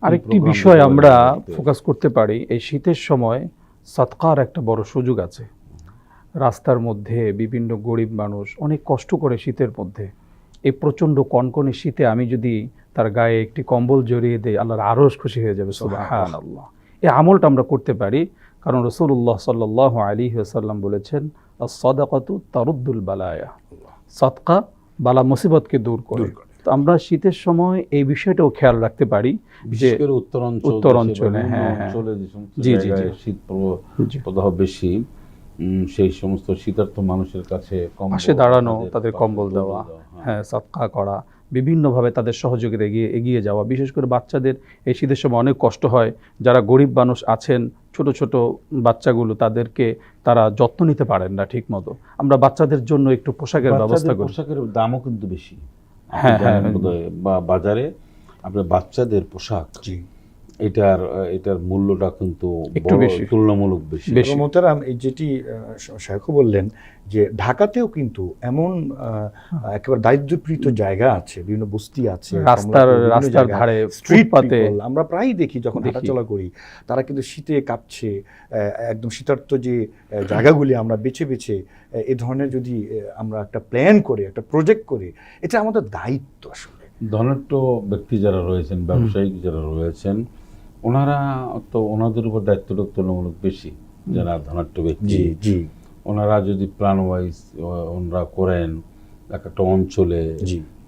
আরেকটি বিষয় আমরা ফোকাস করতে পারি, এই শীতের সময় সদকার একটা বড় সুযোগ আছে। রাস্তার মধ্যে বিভিন্ন গরিব মানুষ অনেক কষ্ট করে শীতের মধ্যে, এই প্রচণ্ড কনকনে শীতে আমি যদি তার গায়ে একটি কম্বল জড়িয়ে দেই, আল্লাহর আরশ খুশি হয়ে যাবে। সুবহানাল্লাহ। এই আমলটা আমরা করতে পারি, কারণ রাসূলুল্লাহ সাল্লাল্লাহু আলাইহি ওয়াসাল্লাম বলেছেন, আস-সাদাকাতু তারুদ্দুল বালায়া, সদকা বালা মুসিবতকে দূর করে। তো আমরা শীতের সময় এই বিষয়টাও খেয়াল রাখতে পারি, বিশেষ করে উত্তর অঞ্চলে জি জি জি শীত প্রবাহ বেশি, সেই সমস্ত শীতার্থ মানুষের কাছে পাশে দাঁড়ানো, তাদের কম্বল দেওয়া, হ্যাঁ, সদকা করা, বিভিন্নভাবে তাদের সহযোগিতা এগিয়ে যাওয়া। বিশেষ করে বাচ্চাদের এই শীতের সময় অনেক কষ্ট হয়, যারা গরিব মানুষ আছেন, ছোট ছোট বাচ্চাগুলো, তাদেরকে তারা যত্ন নিতে পারেন না ঠিক মতো। আমরা বাচ্চাদের জন্য একটু পোশাকের ব্যবস্থা করি। পোশাকের দামও কিন্তু বেশি, হ্যাঁ হ্যাঁ, বা বাজারে আপনার বাচ্চাদের পোশাক, এটার মূল্যটা কিন্তু একটু বেশি, তুলনামূলক বেশি। মোহতারাম, এই যেটি শায়খ বললেন যে ঢাকাতেও কিন্তু এমন একেবারে দারিদ্র্যপীড়িত জায়গা আছে, বিভিন্ন বস্তি আছে, রাস্তার ধারে, স্ট্রিট পাতে আমরা প্রায়ই দেখি যখন হাঁটাচলা করি, তারা কিন্তু শীতে কাঁপছে। একদম শীতার্থ যে জায়গাগুলি আমরা বেছে বেছে এ ধরনের যদি আমরা একটা প্ল্যান করে, একটা প্রজেক্ট করে, এটা আমাদের দায়িত্ব। আসলে ধনাঢ্য ব্যক্তি যারা রয়েছেন, ব্যবসায়িক যারা রয়েছেন, ওনারা তো ওনাদের উপর দায়িত্বটা তুলনামূলক বেশি। যারা ধনাঢ্য ব্যক্তি, ওনারা যদি প্ল্যান ওয়াইজ ওনারা করেন একটা অঞ্চলে,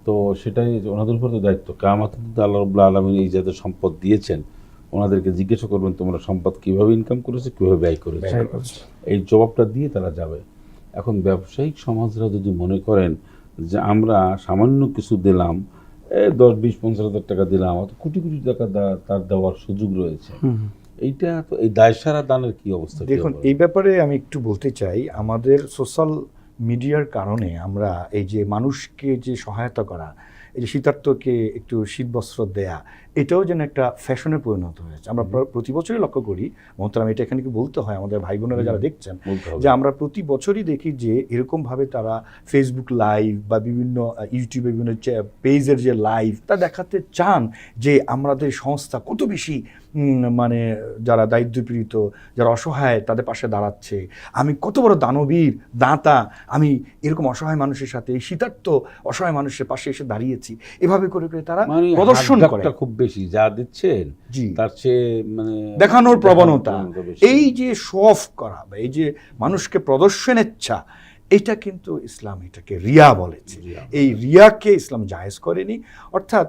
তো সেটাই ওনাদের উপর তো দায়িত্ব। কিয়ামত আল্লাহ রাব্বুল আলামিন এই যাদের সম্পদ দিয়েছেন, ওনাদেরকে জিজ্ঞাসা করবেন তোমরা সম্পদ কিভাবে ইনকাম করেছো, কিভাবে ব্যয় করেছো, এই জবাবটা দিয়ে তারা যাবে। এখন ব্যবসায়িক সমাজরা যদি মনে করেন যে আমরা সামান্য কিছু দিলাম, 10, 20, 50 হাজার টাকা দিলাম, অত কোটি কোটি টাকা তার দেওয়ার সুযোগ রয়েছে, এইটা তো এই দায়সারা দানের কি অবস্থা? দেখুন, এই ব্যাপারে আমি একটু বলতে চাই, আমাদের সোশ্যাল মিডিয়ার কারণে আমরা এই যে মানুষকে যে সহায়তা করা, এই যে শীতার্থকে একটু শীতবস্ত্র দেয়া, এটাও যেন একটা ফ্যাশনে পরিণত হয়েছে। আমরা প্রতি বছরই লক্ষ্য করি, মোহতারাম, এটা এখানে কি বলতে হয় আমাদের ভাই বোনেরা যারা দেখছেন, যে আমরা প্রতি বছরই দেখি যে এরকমভাবে তারা ফেসবুক লাইভ বা বিভিন্ন ইউটিউবে বিভিন্ন পেজের যে লাইভ, তা দেখাতে চান যে আমাদের সংস্থা কত বেশি মানে যারা দারিদ্র্যপীড়িত, যারা অসহায়, তাদের পাশে দাঁড়াচ্ছে, আমি কত বড় দানবীর দাতা, আমি এরকম অসহায় মানুষের সাথে, এই শীতার্থ অসহায় মানুষের পাশে এসে দাঁড়িয়েছি। এভাবে করে করে তারা প্রদর্শন করে, খুব বেশি যা দিচ্ছেন তার চেয়ে মানে দেখানোর প্রবণতা, এই যে শো অফ করা বা এই যে মানুষকে প্রদর্শনের ইচ্ছা, এটা কিন্তু ইসলাম এটাকে রিয়া বলেছে। এই রিয়াকে ইসলাম জায়েজ করেনি। অর্থাৎ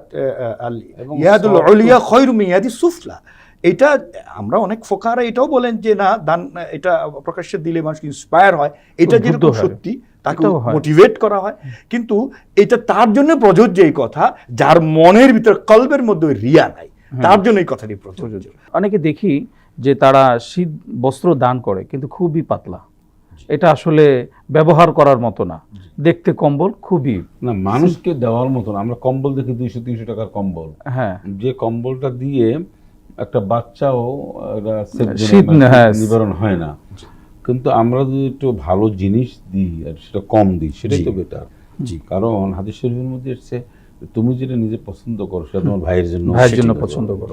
ইয়াদুল উলিয়া খায়রু মিন ইয়াদিস সুফলা, এটা আমরা অনেক ফোকারা এটাও বলেন যে না, দান এটা প্রকাশ্যে দিলে মানুষ ইন্সপায়ার হয়, এটা যেরকম সত্যি, তাকে মোটিভেট করা হয়, কিন্তু এটা তার জন্য প্রযোজ্য এই কথা যার মনের ভিতরে, কলবের মধ্যে রিয়া নাই, তার জন্য এই কথাটি প্রযোজ্য। অনেকে দেখি যে তারা শীত বস্ত্র দান করে, কিন্তু খুবই পাতলা, এটা আসলে ব্যবহার করার মতো না, দেখতে কম্বল খুবই না মানুষকে দেওয়ার মতো না। আমরা কম্বল দেখি 200-300 টাকার কম্বল, হ্যাঁ, যে কম্বলটা দিয়ে একটা বাচ্চাও নিবারণ হয় না। কিন্তু আমরা যদি একটু ভালো জিনিস দিই আর সেটা কম দিই, সেটাই তো বেটার। কারণ হাদিস শরীফের মধ্যে এসেছে, তুমি যেটা নিজে পছন্দ করো সেটা তোমার ভাইয়ের জন্য পছন্দ করো।